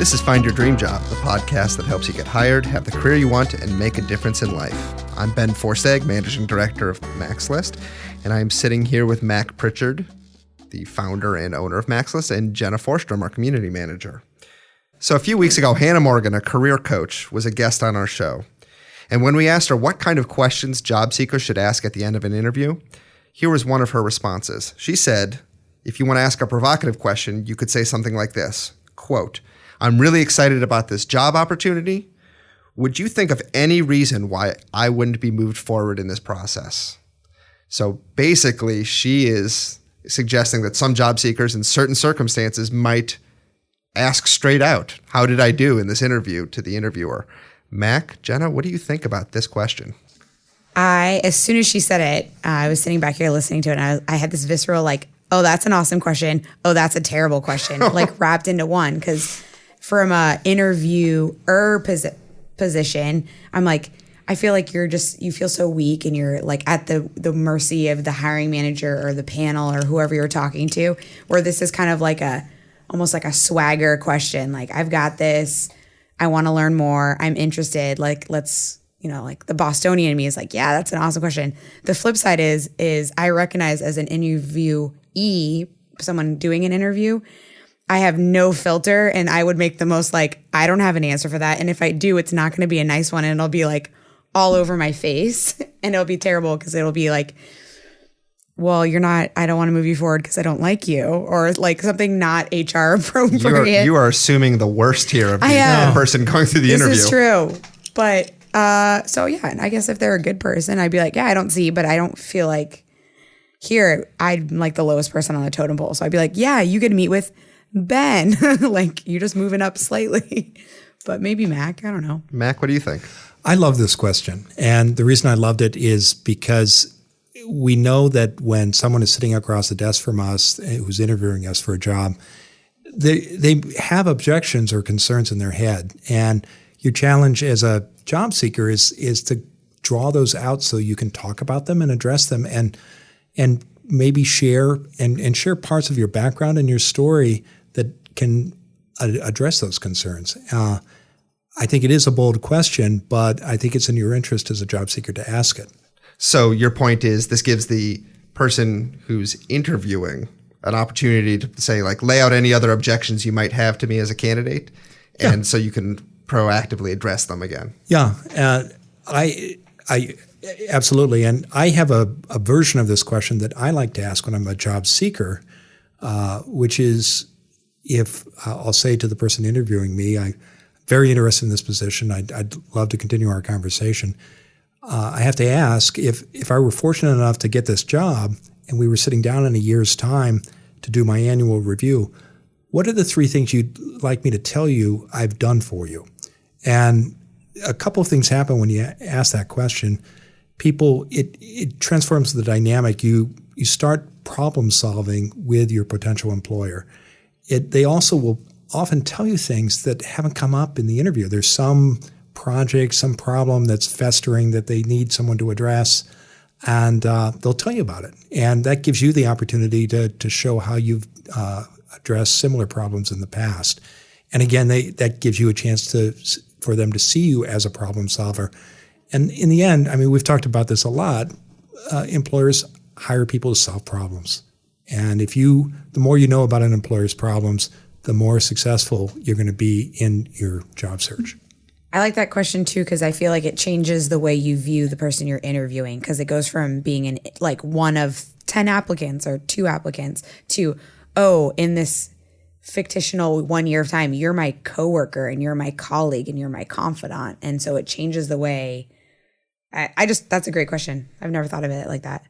This is Find Your Dream Job, the podcast that helps you get hired, have the career you want, and make a difference in life. I'm Ben Forsag, Managing Director of MaxList, and I'm sitting here with Mac Pritchard, the founder and owner of MaxList, and Jenna Forstrom, our Community Manager. So a few weeks ago, Hannah Morgan, a career coach, was a guest on our show. And when we asked her what kind of questions job seekers should ask at the end of an interview, here was one of her responses. She said, if you want to ask a provocative question, you could say something like this, quote, I'm really excited about this job opportunity. Would you think of any reason why I wouldn't be moved forward in this process? So basically, she is suggesting that some job seekers in certain circumstances might ask straight out, how did I do in this interview to the interviewer? Mac, Jenna, what do you think about this question? As soon as she said it, I was sitting back here listening to it, and I had this visceral like, oh, that's an awesome question. Oh, that's a terrible question, like wrapped into one. Because from a interviewer position, I'm like, I feel like you feel so weak and you're like at the mercy of the hiring manager or the panel or whoever you're talking to, where this is kind of like almost like a swagger question. Like, I've got this. I want to learn more. I'm interested. Like, let's, like the Bostonian in me is like, yeah, that's an awesome question. The flip side is I recognize as an interviewee, someone doing an interview, I have no filter and I would make the most like, I don't have an answer for that. And if I do, it's not going to be a nice one and it'll be like all over my face and it'll be terrible because it'll be like, well, I don't want to move you forward because I don't like you, or like something not HR appropriate. You are assuming the worst here of the person going through the interview. This is true. But, so yeah, and I guess if they're a good person, I'd be like, yeah, I don't see, but I don't feel like here, I'm like the lowest person on the totem pole. So I'd be like, yeah, you get to meet with Ben. Like, you're just moving up slightly. But maybe Mac, I don't know. Mac, what do you think? I love this question. And the reason I loved it is because we know that when someone is sitting across the desk from us who's interviewing us for a job, they have objections or concerns in their head. And your challenge as a job seeker is to draw those out so you can talk about them and address them and maybe share parts of your background and your story that can address those concerns. I think it is a bold question, but I think it's in your interest as a job seeker to ask it. So your point is this gives the person who's interviewing an opportunity to say, like, lay out any other objections you might have to me as a candidate, and so you can proactively address them again. Yeah, I absolutely. And I have a version of this question that I like to ask when I'm a job seeker, which is if I'll say to the person interviewing me, I'm very interested in this position. I'd love to continue our conversation. I have to ask if I were fortunate enough to get this job and we were sitting down in a year's time to do my annual review, what are the 3 things you'd like me to tell you I've done for you? And a couple of things happen when you ask that question. It transforms the dynamic. You start problem solving with your potential employer. They also will often tell you things that haven't come up in the interview. There's some project, some problem that's festering that they need someone to address, and they'll tell you about it. And that gives you the opportunity to show how you've addressed similar problems in the past. And again, that gives you a chance for them to see you as a problem solver. And in the end, I mean, we've talked about this a lot. Employers hire people to solve problems. And the more you know about an employer's problems, the more successful you're going to be in your job search. I like that question too, because I feel like it changes the way you view the person you're interviewing, because it goes from being one of 10 applicants or 2 applicants to, in this fictional 1 year of time, you're my coworker and you're my colleague and you're my confidant. And so it changes the way that's a great question. I've never thought of it like that.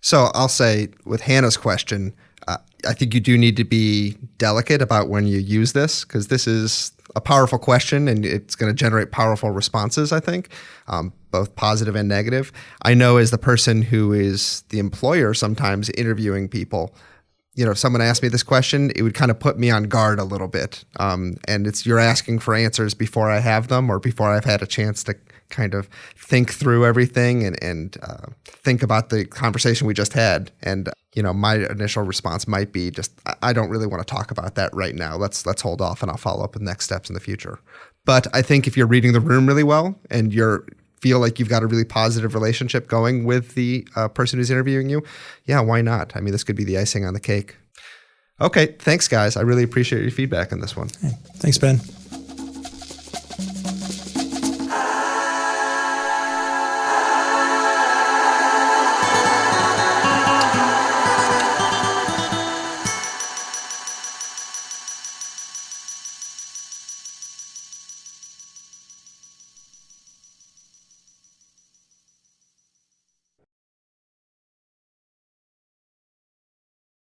So I'll say with Hannah's question, I think you do need to be delicate about when you use this, because this is a powerful question and it's going to generate powerful responses, I think, both positive and negative. I know as the person who is the employer sometimes interviewing people, if someone asked me this question, it would kind of put me on guard a little bit. And you're asking for answers before I have them or before I've had a chance to kind of think through everything and think about the conversation we just had. And, my initial response might be just, I don't really want to talk about that right now. Let's hold off and I'll follow up with next steps in the future. But I think if you're reading the room really well and feel like you've got a really positive relationship going with the person who's interviewing you, yeah, why not? I mean, this could be the icing on the cake. Okay, thanks, guys. I really appreciate your feedback on this one. Thanks, Ben.